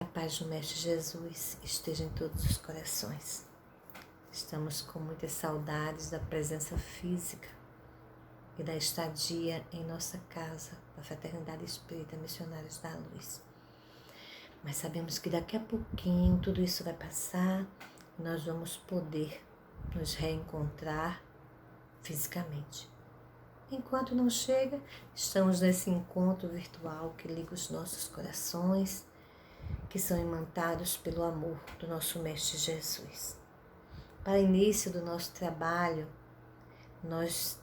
A paz do Mestre Jesus esteja em todos os corações. Estamos com muitas saudades da presença física e da estadia em nossa casa, da Fraternidade Espírita Missionários da Luz. Mas sabemos que daqui a pouquinho tudo isso vai passar e nós vamos poder nos reencontrar fisicamente. Enquanto não chega, estamos nesse encontro virtual que liga os nossos corações, que são imantados pelo amor do nosso Mestre Jesus. Para início do nosso trabalho, nós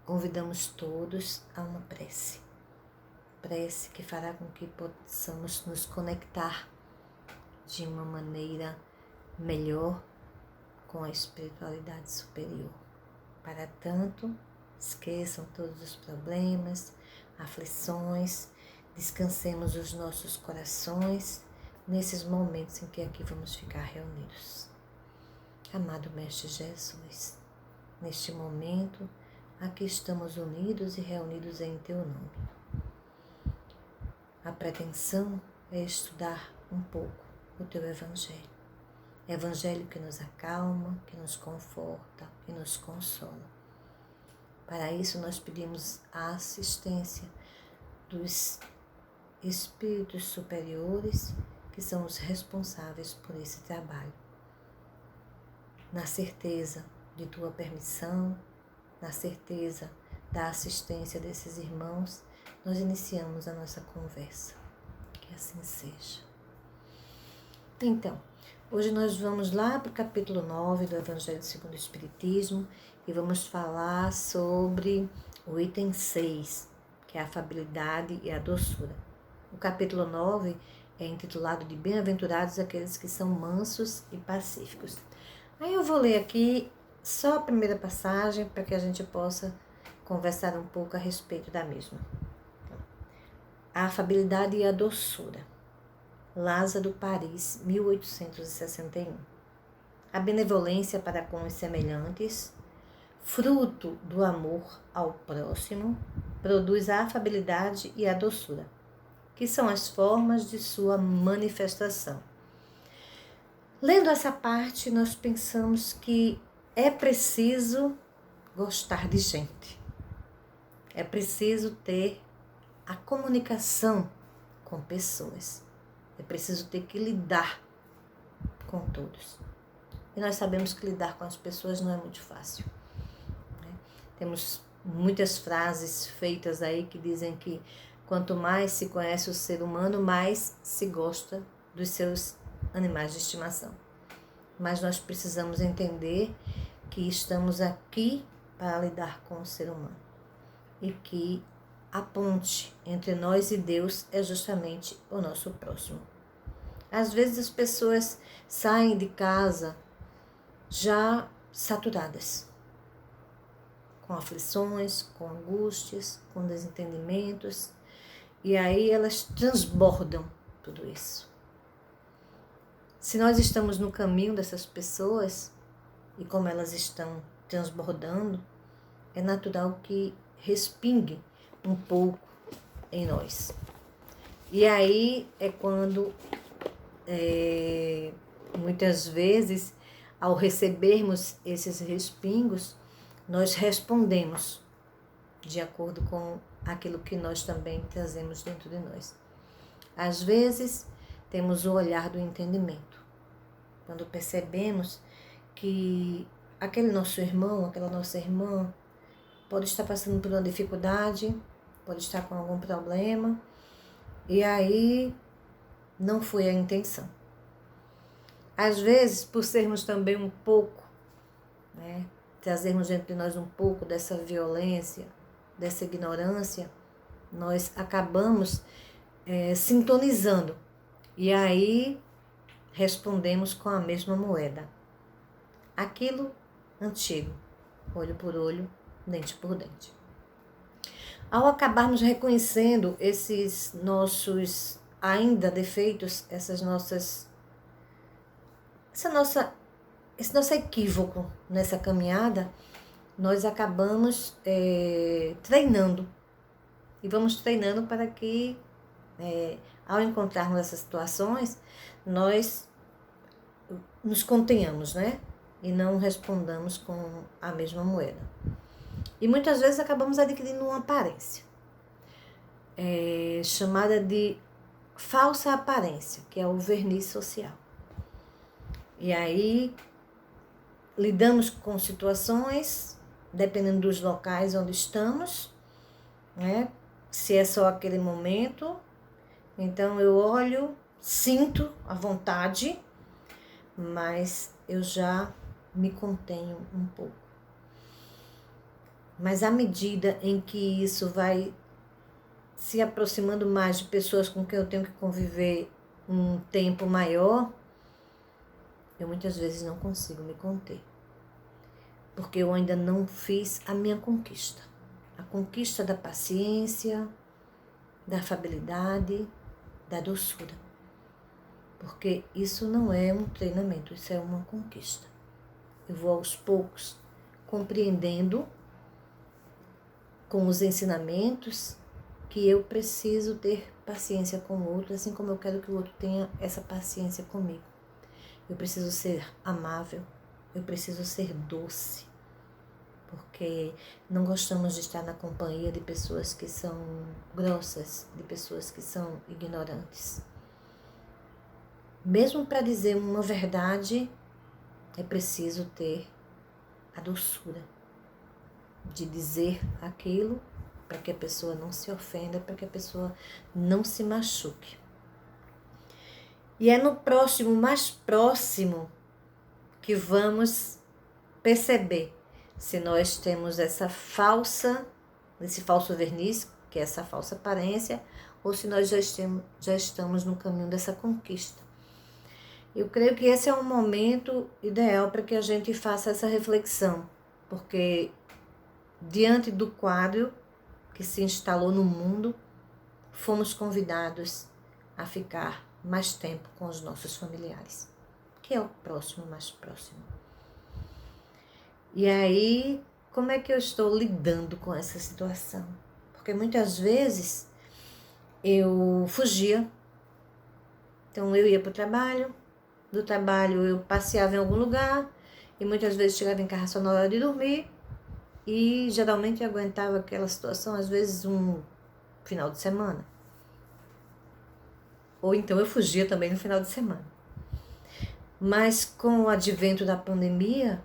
convidamos todos a uma prece. Prece que fará com que possamos nos conectar de uma maneira melhor com a espiritualidade superior. Para tanto, esqueçam todos os problemas, aflições, descansemos os nossos corações nesses momentos em que aqui vamos ficar reunidos. Amado Mestre Jesus, neste momento, aqui estamos unidos e reunidos em Teu nome. A pretensão é estudar um pouco o Teu Evangelho. Evangelho que nos acalma, que nos conforta, que nos consola. Para isso nós pedimos a assistência dos espíritos superiores que são os responsáveis por esse trabalho. Na certeza de Tua permissão, na certeza da assistência desses irmãos, nós iniciamos a nossa conversa. Que assim seja. Então, hoje nós vamos lá para o capítulo 9 do Evangelho segundo o Espiritismo e vamos falar sobre o item 6, que é a afabilidade e a doçura. O capítulo 9 é intitulado de Bem-aventurados aqueles que são mansos e pacíficos. Aí eu vou ler aqui só a primeira passagem para que a gente possa conversar um pouco a respeito da mesma. A afabilidade e a doçura. Lázaro, Paris, 1861. A benevolência para com os semelhantes, fruto do amor ao próximo, produz a afabilidade e a doçura, que são as formas de sua manifestação. Lendo essa parte, nós pensamos que é preciso gostar de gente. É preciso ter a comunicação com pessoas. É preciso ter que lidar com todos. E nós sabemos que lidar com as pessoas não é muito fácil, né? Temos muitas frases feitas aí que dizem que quanto mais se conhece o ser humano, mais se gosta dos seus animais de estimação. Mas nós precisamos entender que estamos aqui para lidar com o ser humano e que a ponte entre nós e Deus é justamente o nosso próximo. Às vezes as pessoas saem de casa já saturadas, com aflições, com angústias, com desentendimentos, e aí elas transbordam tudo isso. Se nós estamos no caminho dessas pessoas, e como elas estão transbordando, é natural que respingue um pouco em nós. E aí é quando, muitas vezes, ao recebermos esses respingos, nós respondemos de acordo com aquilo que nós também trazemos dentro de nós. Às vezes, temos o olhar do entendimento. Quando percebemos que aquele nosso irmão, aquela nossa irmã, pode estar passando por uma dificuldade, pode estar com algum problema, e aí não foi a intenção. Às vezes, por sermos também um pouco, trazermos dentro de nós um pouco dessa violência, dessa ignorância, nós acabamos sintonizando. E aí respondemos com a mesma moeda. Aquilo antigo, olho por olho, dente por dente. Ao acabarmos reconhecendo esses nossos ainda defeitos, esse nosso equívoco nessa caminhada, nós acabamos treinando. E vamos treinando para que ao encontrarmos essas situações, nós nos contenhamos, né? E não respondamos com a mesma moeda. E muitas vezes acabamos adquirindo uma aparência, chamada de falsa aparência, que é o verniz social. E aí lidamos com situações, dependendo dos locais onde estamos, né? Se é só aquele momento, então eu olho, sinto a vontade, mas eu já me contenho um pouco. Mas à medida em que isso vai se aproximando mais de pessoas com quem eu tenho que conviver um tempo maior, eu muitas vezes não consigo me conter. Porque eu ainda não fiz a minha conquista. A conquista da paciência, da afabilidade, da doçura. Porque isso não é um treinamento, isso é uma conquista. Eu vou aos poucos compreendendo com os ensinamentos que eu preciso ter paciência com o outro, assim como eu quero que o outro tenha essa paciência comigo. Eu preciso ser amável, eu preciso ser doce, porque não gostamos de estar na companhia de pessoas que são grossas, de pessoas que são ignorantes. Mesmo para dizer uma verdade, é preciso ter a doçura de dizer aquilo para que a pessoa não se ofenda, para que a pessoa não se machuque. E é no próximo, mais próximo, que vamos perceber se nós temos esse falso verniz, que é essa falsa aparência, ou se nós já estamos no caminho dessa conquista. Eu creio que esse é um momento ideal para que a gente faça essa reflexão, porque diante do quadro que se instalou no mundo, fomos convidados a ficar mais tempo com os nossos familiares, que é o próximo mais próximo. E aí, como é que eu estou lidando com essa situação? Porque muitas vezes eu fugia. Então eu ia para o trabalho, do trabalho eu passeava em algum lugar e muitas vezes chegava em casa só na hora de dormir e geralmente eu aguentava aquela situação, às vezes um final de semana. Ou então eu fugia também no final de semana. Mas com o advento da pandemia,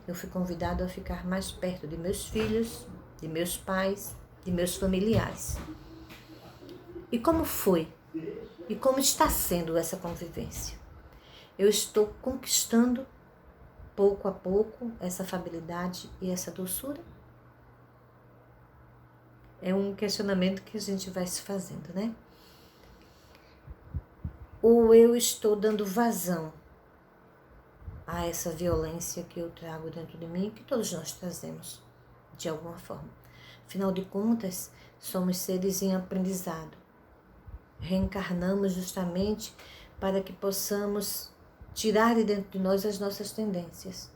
eu fui convidado a ficar mais perto de meus filhos, de meus pais, de meus familiares. E como foi? E como está sendo essa convivência? Eu estou conquistando, pouco a pouco, essa afabilidade e essa doçura? É um questionamento que a gente vai se fazendo, né? Ou eu estou dando vazão a essa violência que eu trago dentro de mim, que todos nós trazemos, de alguma forma. Afinal de contas, somos seres em aprendizado. Reencarnamos justamente para que possamos tirar de dentro de nós as nossas tendências.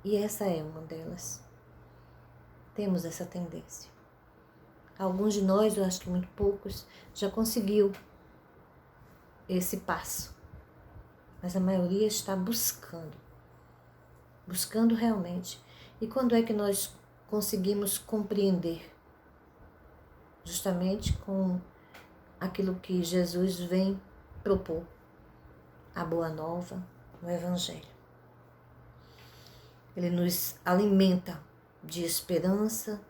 E essa é uma delas. Temos essa tendência. Alguns de nós, eu acho que muito poucos, já conseguiu esse passo. Mas a maioria está buscando realmente. E quando é que nós conseguimos compreender? Justamente com aquilo que Jesus vem propor, a boa nova, o Evangelho. Ele nos alimenta de esperança,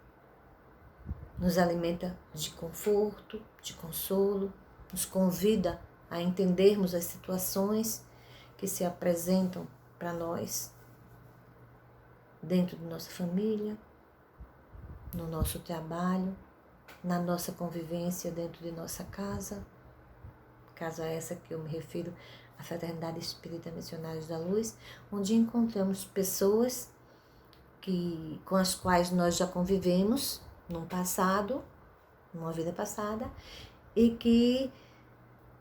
nos alimenta de conforto, de consolo, nos convida a entendermos as situações que se apresentam para nós dentro de nossa família, no nosso trabalho, na nossa convivência dentro de nossa casa, casa essa que eu me refiro à Fraternidade Espírita Missionários da Luz, onde encontramos pessoas com as quais nós já convivemos num passado, numa vida passada, e que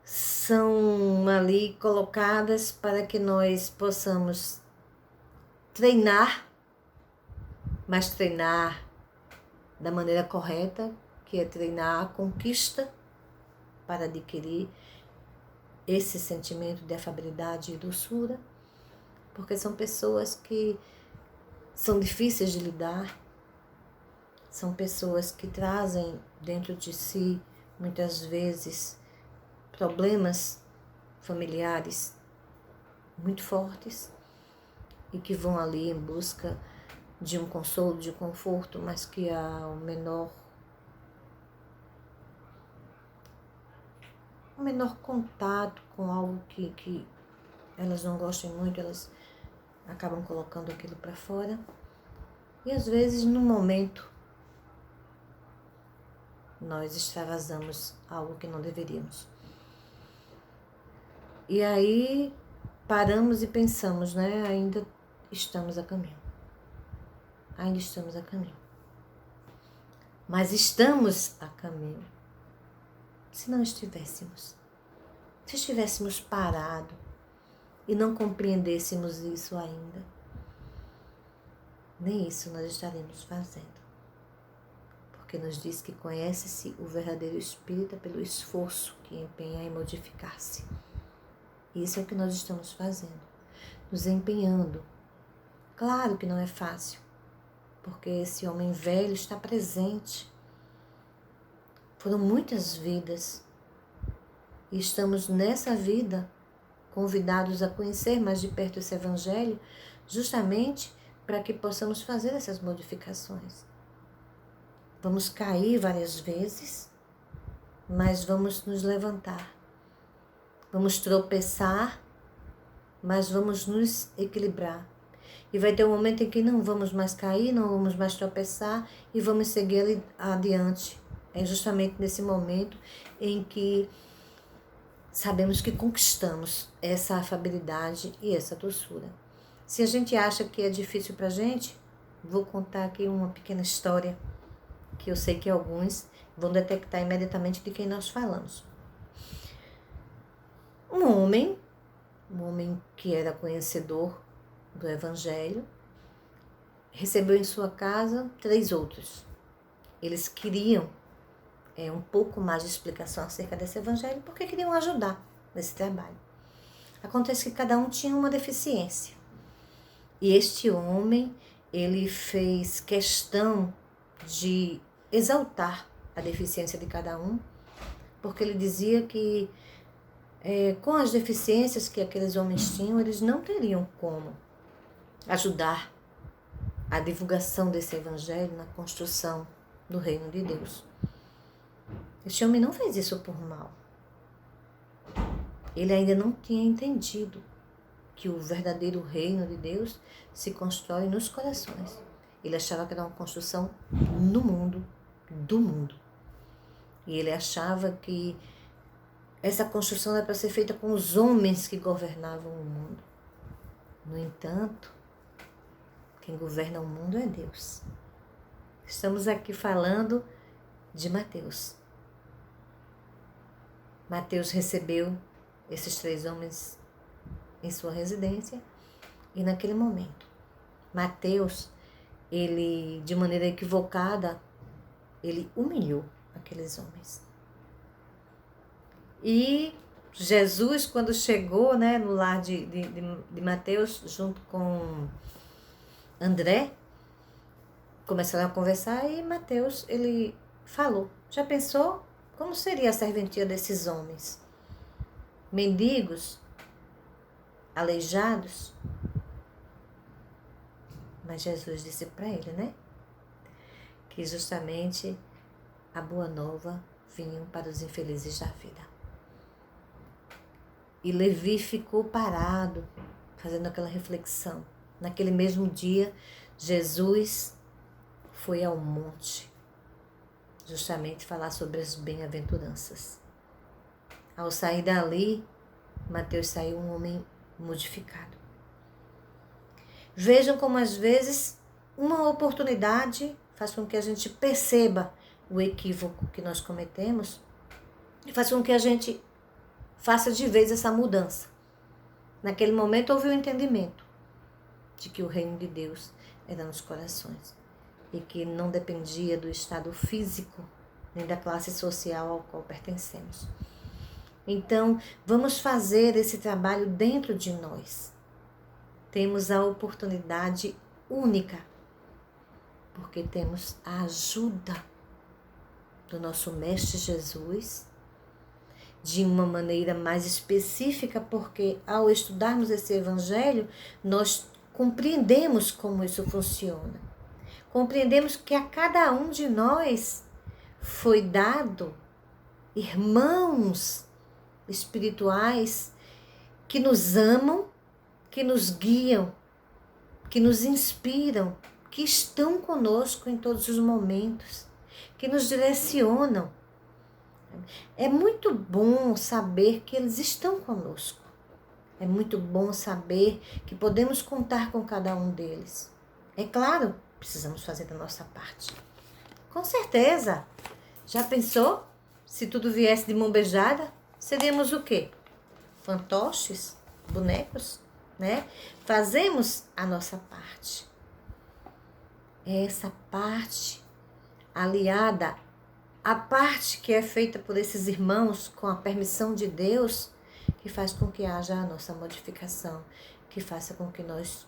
são ali colocadas para que nós possamos treinar, mas treinar da maneira correta, que é treinar a conquista para adquirir esse sentimento de afabilidade e doçura, porque são pessoas que são difíceis de lidar, são pessoas que trazem dentro de si, muitas vezes, problemas familiares muito fortes e que vão ali em busca de um consolo, de um conforto, mas que há o menor contato com algo que elas não gostem muito, elas acabam colocando aquilo para fora. E às vezes, no momento, nós extravasamos algo que não deveríamos. E aí paramos e pensamos, né? Ainda estamos a caminho. Ainda estamos a caminho. Mas estamos a caminho. Se não estivéssemos, se estivéssemos parado e não compreendêssemos isso ainda, nem isso nós estaremos fazendo. Porque nos diz que conhece-se o verdadeiro espírita pelo esforço que empenha em modificar-se. Isso é o que nós estamos fazendo, nos empenhando. Claro que não é fácil, porque esse homem velho está presente. Foram muitas vidas e estamos nessa vida convidados a conhecer mais de perto esse evangelho, justamente para que possamos fazer essas modificações. Vamos cair várias vezes, mas vamos nos levantar. Vamos tropeçar, mas vamos nos equilibrar. E vai ter um momento em que não vamos mais cair, não vamos mais tropeçar e vamos seguir adiante. É justamente nesse momento em que sabemos que conquistamos essa afabilidade e essa doçura. Se a gente acha que é difícil para a gente, vou contar aqui uma pequena história que eu sei que alguns vão detectar imediatamente de quem nós falamos. Um homem que era conhecedor do Evangelho, recebeu em sua casa 3 outros. Eles queriam um pouco mais de explicação acerca desse Evangelho, porque queriam ajudar nesse trabalho. Acontece que cada um tinha uma deficiência. E este homem, ele fez questão de exaltar a deficiência de cada um, porque ele dizia que com as deficiências que aqueles homens tinham, eles não teriam como ajudar a divulgação desse evangelho na construção do reino de Deus. Este homem não fez isso por mal. Ele ainda não tinha entendido que o verdadeiro reino de Deus se constrói nos corações. Ele achava que era uma construção no mundo, do mundo. E ele achava que essa construção era para ser feita com os homens que governavam o mundo. No entanto, quem governa o mundo é Deus. Estamos aqui falando de Mateus. Mateus recebeu esses 3 homens em sua residência e naquele momento, Mateus, ele, de maneira equivocada, ele humilhou aqueles homens. E Jesus, quando chegou, né, no lar de Mateus, junto com André, começaram a conversar e Mateus, ele falou, já pensou como seria a serventia desses homens? Mendigos, aleijados? Mas Jesus disse para ele, né, que justamente a boa nova vinha para os infelizes da vida. E Levi ficou parado, fazendo aquela reflexão. Naquele mesmo dia, Jesus foi ao monte, justamente falar sobre as bem-aventuranças. Ao sair dali, Mateus saiu um homem modificado. Vejam como às vezes uma oportunidade faz com que a gente perceba o equívoco que nós cometemos e faz com que a gente faça de vez essa mudança. Naquele momento houve o entendimento de que o reino de Deus era nos corações e que não dependia do estado físico nem da classe social ao qual pertencemos. Então, vamos fazer esse trabalho dentro de nós. Temos a oportunidade única, porque temos a ajuda do nosso Mestre Jesus, de uma maneira mais específica, porque ao estudarmos esse Evangelho, nós compreendemos como isso funciona. Compreendemos que a cada um de nós foi dado irmãos espirituais que nos amam, que nos guiam, que nos inspiram, que estão conosco em todos os momentos, que nos direcionam. É muito bom saber que eles estão conosco. É muito bom saber que podemos contar com cada um deles. É claro, precisamos fazer a nossa parte. Com certeza. Já pensou? Se tudo viesse de mão beijada, seríamos o quê? Fantoches? Bonecos? Né? Fazemos a nossa parte. É essa parte aliada à parte que é feita por esses irmãos com a permissão de Deus, que faz com que haja a nossa modificação, que faz com que nós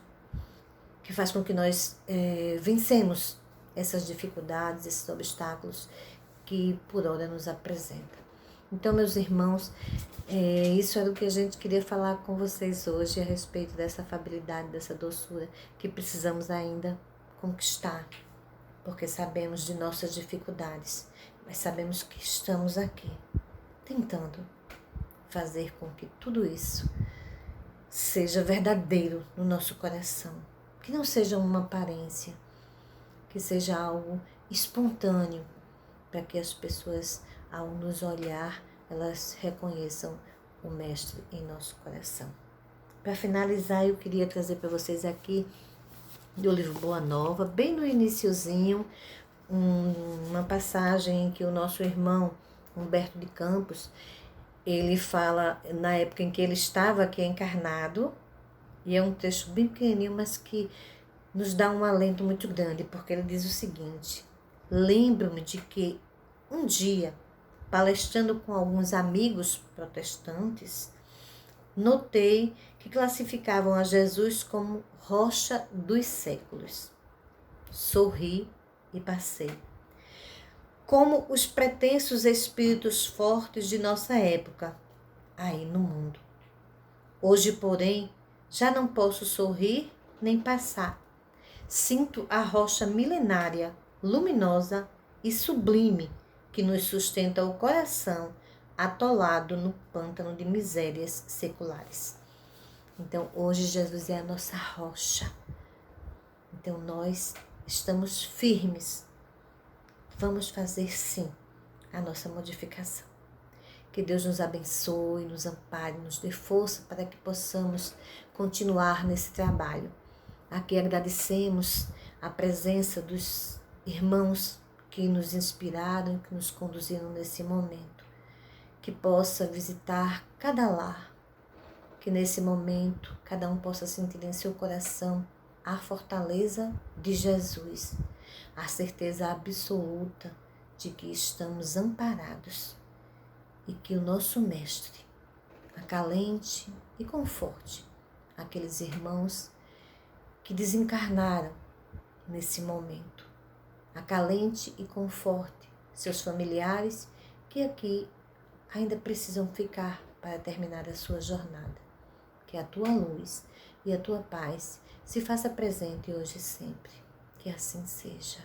vencemos essas dificuldades, esses obstáculos que por hora nos apresenta. Então, meus irmãos, isso era o que a gente queria falar com vocês hoje a respeito dessa afabilidade, dessa doçura que precisamos ainda conquistar, porque sabemos de nossas dificuldades, mas sabemos que estamos aqui tentando fazer com que tudo isso seja verdadeiro no nosso coração, que não seja uma aparência, que seja algo espontâneo, para que as pessoas, ao nos olhar, elas reconheçam o Mestre em nosso coração. Para finalizar, eu queria trazer para vocês aqui do livro Boa Nova, bem no iniciozinho, uma passagem em que o nosso irmão Humberto de Campos, ele fala na época em que ele estava aqui encarnado, e é um texto bem pequenininho, mas que nos dá um alento muito grande, porque ele diz o seguinte: lembro-me de que um dia, palestrando com alguns amigos protestantes, notei que classificavam a Jesus como rocha dos séculos. Sorri e passei. Como os pretensos espíritos fortes de nossa época, aí no mundo. Hoje, porém, já não posso sorrir nem passar. Sinto a rocha milenária, luminosa e sublime que nos sustenta o coração atolado no pântano de misérias seculares. Então, hoje Jesus é a nossa rocha. Então, nós estamos firmes. Vamos fazer, sim, a nossa modificação. Que Deus nos abençoe, nos ampare, nos dê força para que possamos continuar nesse trabalho. Aqui agradecemos a presença dos irmãos que nos inspiraram, que nos conduziram nesse momento. Que possa visitar cada lar, que nesse momento cada um possa sentir em seu coração a fortaleza de Jesus, a certeza absoluta de que estamos amparados e que o nosso Mestre acalente e conforte aqueles irmãos que desencarnaram nesse momento. Acalente e conforte seus familiares que aqui ainda precisam ficar para terminar a sua jornada. Que a tua luz e a tua paz se faça presente hoje e sempre. Que assim seja.